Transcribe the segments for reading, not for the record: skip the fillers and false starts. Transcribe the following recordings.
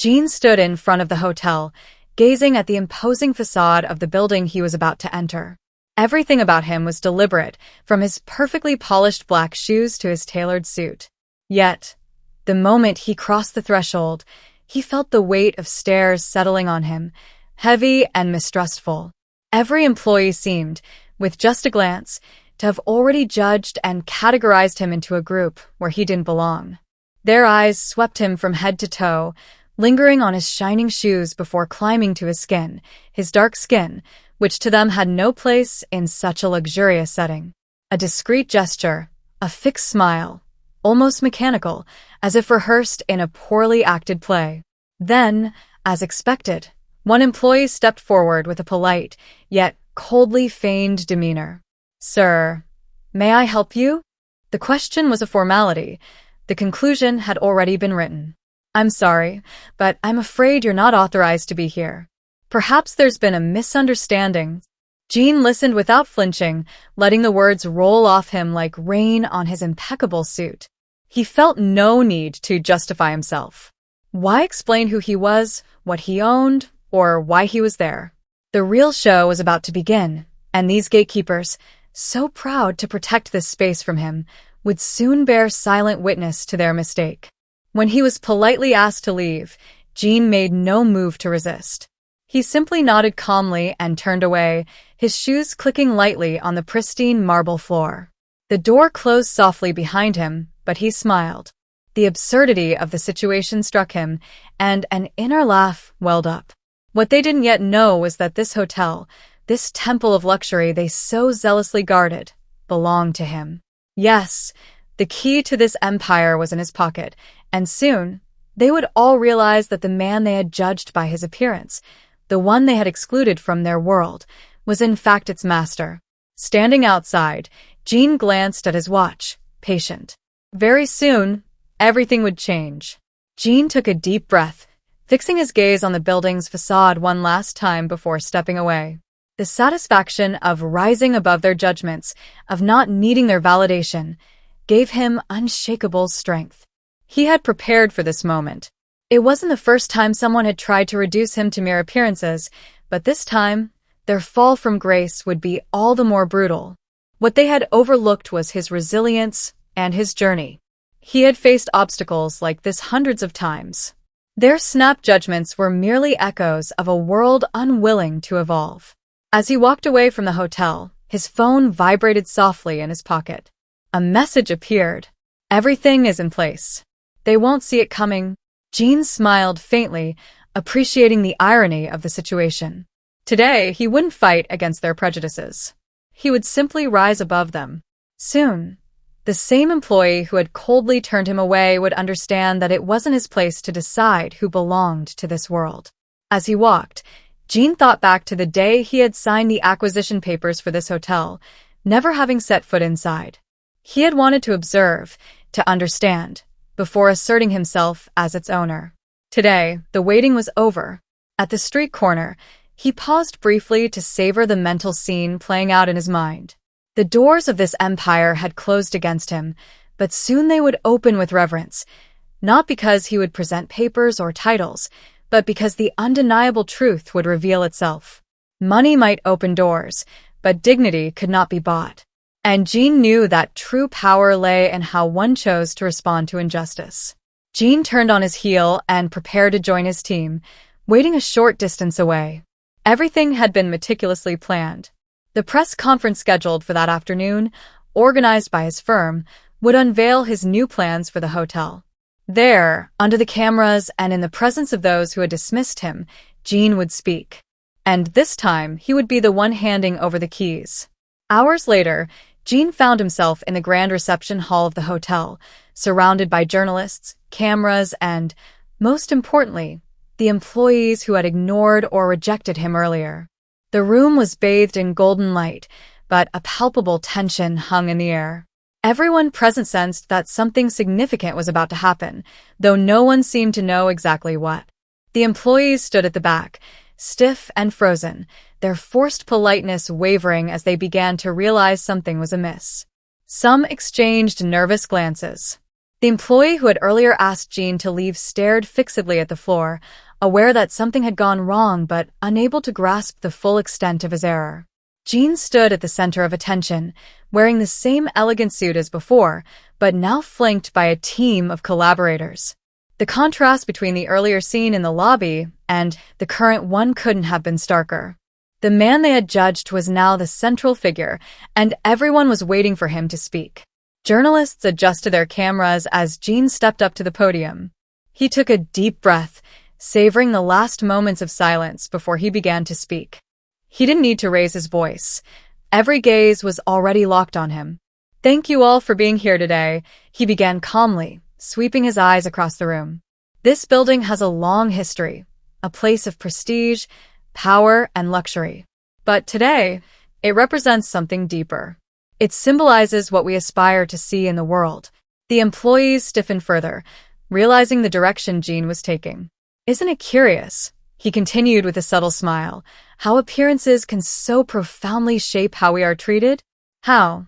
Jean stood in front of the hotel, gazing at the imposing facade of the building he was about to enter. Everything about him was deliberate, from his perfectly polished black shoes to his tailored suit. Yet, the moment he crossed the threshold, he felt the weight of stares settling on him, heavy and mistrustful. Every employee seemed, with just a glance, to have already judged and categorized him into a group where he didn't belong. Their eyes swept him from head to toe, lingering on his shining shoes before climbing to his skin, his dark skin, which to them had no place in such a luxurious setting. A discreet gesture, a fixed smile, almost mechanical, as if rehearsed in a poorly acted play. Then, as expected, one employee stepped forward with a polite, yet coldly feigned demeanor. "Sir, may I help you?" The question was a formality. The conclusion had already been written. "I'm sorry, but I'm afraid you're not authorized to be here. Perhaps there's been a misunderstanding." Jean listened without flinching, letting the words roll off him like rain on his impeccable suit. He felt no need to justify himself. Why explain who he was, what he owned, or why he was there? The real show was about to begin, and these gatekeepers, so proud to protect this space from him, would soon bear silent witness to their mistake. When he was politely asked to leave, Jean made no move to resist. He simply nodded calmly and turned away, his shoes clicking lightly on the pristine marble floor. The door closed softly behind him, but he smiled. The absurdity of the situation struck him, and an inner laugh welled up. What they didn't yet know was that this hotel, this temple of luxury they so zealously guarded, belonged to him. Yes, the key to this empire was in his pocket, and soon they would all realize that the man they had judged by his appearance, the one they had excluded from their world, was in fact its master. Standing outside, Jean glanced at his watch, patient. Very soon, everything would change. Jean took a deep breath, fixing his gaze on the building's facade one last time before stepping away. The satisfaction of rising above their judgments, of not needing their validation, gave him unshakable strength. He had prepared for this moment. It wasn't the first time someone had tried to reduce him to mere appearances, but this time, their fall from grace would be all the more brutal. What they had overlooked was his resilience and his journey. He had faced obstacles like this hundreds of times. Their snap judgments were merely echoes of a world unwilling to evolve. As he walked away from the hotel, his phone vibrated softly in his pocket. A message appeared. "Everything is in place. They won't see it coming." Jean smiled faintly, appreciating the irony of the situation. Today, he wouldn't fight against their prejudices. He would simply rise above them. Soon, the same employee who had coldly turned him away would understand that it wasn't his place to decide who belonged to this world. As he walked, Jean thought back to the day he had signed the acquisition papers for this hotel, never having set foot inside. He had wanted to observe, to understand, before asserting himself as its owner. Today, the waiting was over. At the street corner, he paused briefly to savor the mental scene playing out in his mind. The doors of this empire had closed against him, but soon they would open with reverence, not because he would present papers or titles, but because the undeniable truth would reveal itself. Money might open doors, but dignity could not be bought. And Jean knew that true power lay in how one chose to respond to injustice. Jean turned on his heel and prepared to join his team, waiting a short distance away. Everything had been meticulously planned. The press conference scheduled for that afternoon, organized by his firm, would unveil his new plans for the hotel. There, under the cameras and in the presence of those who had dismissed him, Jean would speak. And this time, he would be the one handing over the keys. Hours later, Jean found himself in the grand reception hall of the hotel, surrounded by journalists, cameras, and, most importantly, the employees who had ignored or rejected him earlier. The room was bathed in golden light, but a palpable tension hung in the air. Everyone present sensed that something significant was about to happen, though no one seemed to know exactly what. The employees stood at the back, stiff and frozen, their forced politeness wavering as they began to realize something was amiss. Some exchanged nervous glances. The employee who had earlier asked Jean to leave stared fixedly at the floor, aware that something had gone wrong but unable to grasp the full extent of his error. Jean stood at the center of attention, wearing the same elegant suit as before, but now flanked by a team of collaborators. The contrast between the earlier scene in the lobby and the current one couldn't have been starker. The man they had judged was now the central figure, and everyone was waiting for him to speak. Journalists adjusted their cameras as Jean stepped up to the podium. He took a deep breath, savoring the last moments of silence before he began to speak. He didn't need to raise his voice. Every gaze was already locked on him. "Thank you all for being here today," he began calmly, sweeping his eyes across the room. "This building has a long history, a place of prestige, power, and luxury. But today, it represents something deeper. It symbolizes what we aspire to see in the world." The employees stiffened further, realizing the direction Jean was taking. "Isn't it curious?" he continued with a subtle smile, "how appearances can so profoundly shape how we are treated? How,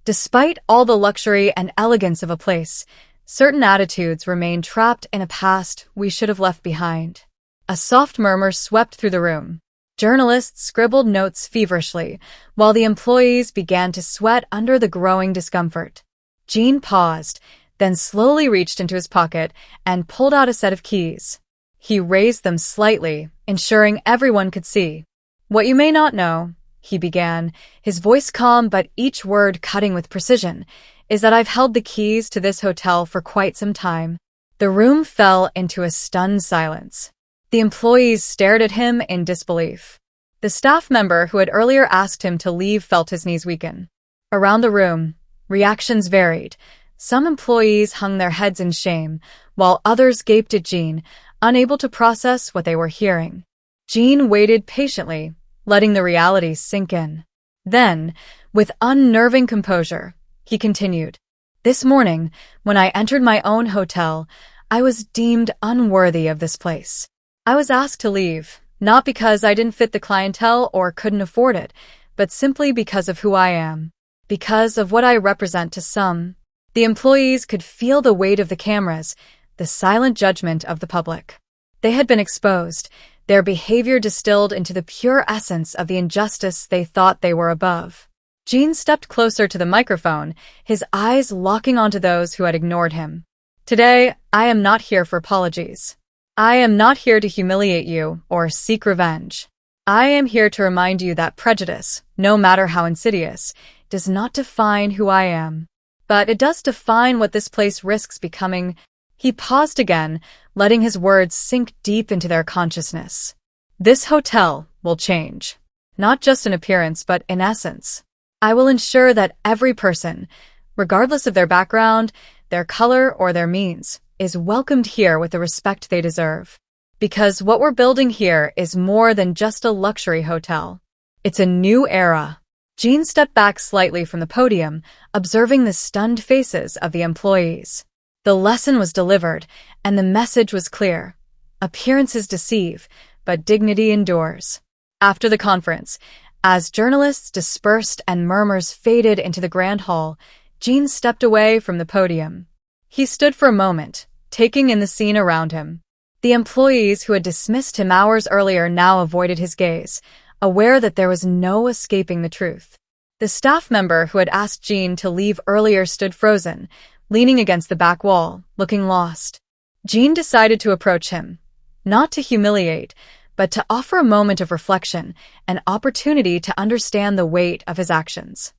despite all the luxury and elegance of a place, certain attitudes remain trapped in a past we should have left behind." A soft murmur swept through the room. Journalists scribbled notes feverishly, while the employees began to sweat under the growing discomfort. Jean paused, then slowly reached into his pocket and pulled out a set of keys. He raised them slightly, ensuring everyone could see. "What you may not know," he began, his voice calm but each word cutting with precision, "is that I've held the keys to this hotel for quite some time." The room fell into a stunned silence. The employees stared at him in disbelief. The staff member who had earlier asked him to leave felt his knees weaken. Around the room, reactions varied. Some employees hung their heads in shame, while others gaped at Jean, unable to process what they were hearing. Jean waited patiently, letting the reality sink in. Then, with unnerving composure, he continued, "This morning, when I entered my own hotel, I was deemed unworthy of this place. I was asked to leave, not because I didn't fit the clientele or couldn't afford it, but simply because of who I am, because of what I represent to some." The employees could feel the weight of the cameras, the silent judgment of the public. They had been exposed, their behavior distilled into the pure essence of the injustice they thought they were above. Jean stepped closer to the microphone, his eyes locking onto those who had ignored him. "Today, I am not here for apologies. I am not here to humiliate you or seek revenge. I am here to remind you that prejudice, no matter how insidious, does not define who I am. But it does define what this place risks becoming." He paused again, letting his words sink deep into their consciousness. "This hotel will change, not just in appearance but in essence. I will ensure that every person, regardless of their background, their color, or their means, is welcomed here with the respect they deserve. Because what we're building here is more than just a luxury hotel. It's a new era." Jean stepped back slightly from the podium, observing the stunned faces of the employees. The lesson was delivered, and the message was clear. Appearances deceive, but dignity endures. After the conference, as journalists dispersed and murmurs faded into the grand hall, Jean stepped away from the podium. He stood for a moment, taking in the scene around him. The employees who had dismissed him hours earlier now avoided his gaze, aware that there was no escaping the truth. The staff member who had asked Jean to leave earlier stood frozen, leaning against the back wall, looking lost. Jean decided to approach him, not to humiliate, but to offer a moment of reflection, an opportunity to understand the weight of his actions.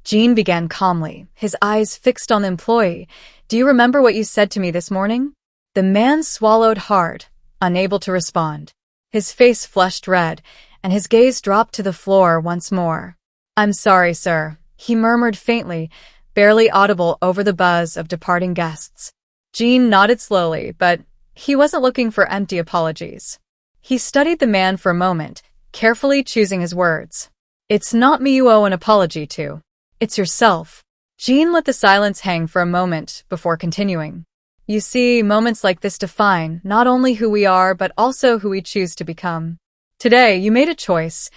Jean began calmly, his eyes fixed on the employee. "Do you remember what you said to me this morning?" The man swallowed hard, unable to respond. His face flushed red, and his gaze dropped to the floor once more. "I'm sorry, sir," he murmured faintly, barely audible over the buzz of departing guests. Jean nodded slowly, but he wasn't looking for empty apologies. He studied the man for a moment, carefully choosing his words. "It's not me you owe an apology to. It's yourself." Jean let the silence hang for a moment before continuing. "You see, moments like this define not only who we are but also who we choose to become. Today, you made a choice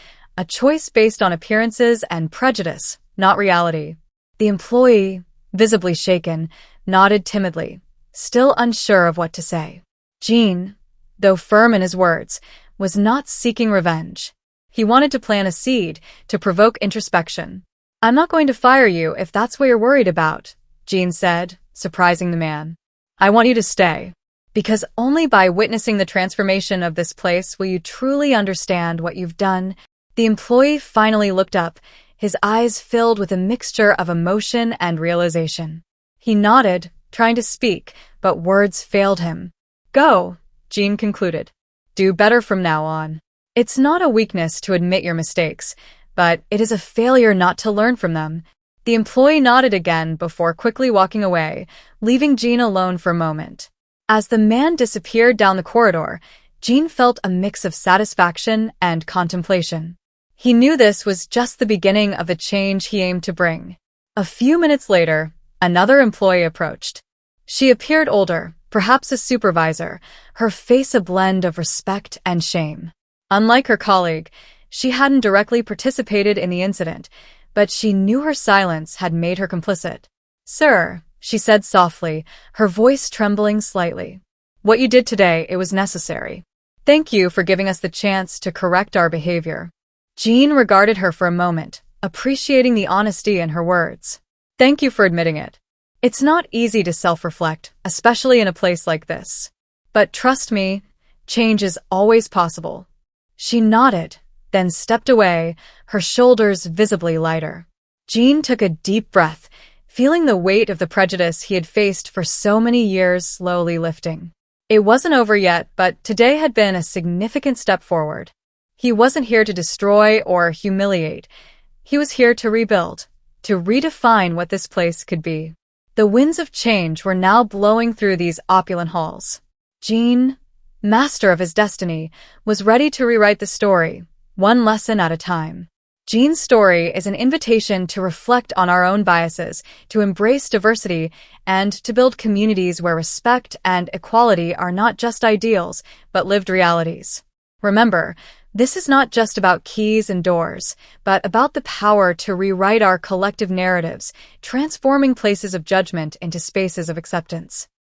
based on appearances and prejudice, not reality." The employee, visibly shaken, nodded timidly, still unsure of what to say. Gene, though firm in his words, was not seeking revenge. He wanted to plant a seed to provoke introspection. "I'm not going to fire you if that's what you're worried about," Gene said, surprising the man. "I want you to stay. Because only by witnessing the transformation of this place will you truly understand what you've done." The employee finally looked up, his eyes filled with a mixture of emotion and realization. He nodded, trying to speak, but words failed him. "Go," Gene concluded. "Do better from now on. It's not a weakness to admit your mistakes, but it is a failure not to learn from them." The employee nodded again before quickly walking away, leaving Gene alone for a moment. As the man disappeared down the corridor, Gene felt a mix of satisfaction and contemplation. He knew this was just the beginning of the change he aimed to bring. A few minutes later, another employee approached. She appeared older, perhaps a supervisor, her face a blend of respect and shame. Unlike her colleague, she hadn't directly participated in the incident, but she knew her silence had made her complicit. "Sir," she said softly, her voice trembling slightly. "What you did today, it was necessary. Thank you for giving us the chance to correct our behavior." Gene regarded her for a moment, appreciating the honesty in her words. "Thank you for admitting it. It's not easy to self-reflect, especially in a place like this. But trust me, change is always possible." She nodded, then stepped away, her shoulders visibly lighter. Gene took a deep breath, feeling the weight of the prejudice he had faced for so many years slowly lifting. It wasn't over yet, but today had been a significant step forward. He wasn't here to destroy or humiliate. He was here to rebuild, to redefine what this place could be. The winds of change were now blowing through these opulent halls. Gene, master of his destiny, was ready to rewrite the story, one lesson at a time. Gene's story is an invitation to reflect on our own biases, to embrace diversity, and to build communities where respect and equality are not just ideals, but lived realities. Remember, this is not just about keys and doors, but about the power to rewrite our collective narratives, transforming places of judgment into spaces of acceptance.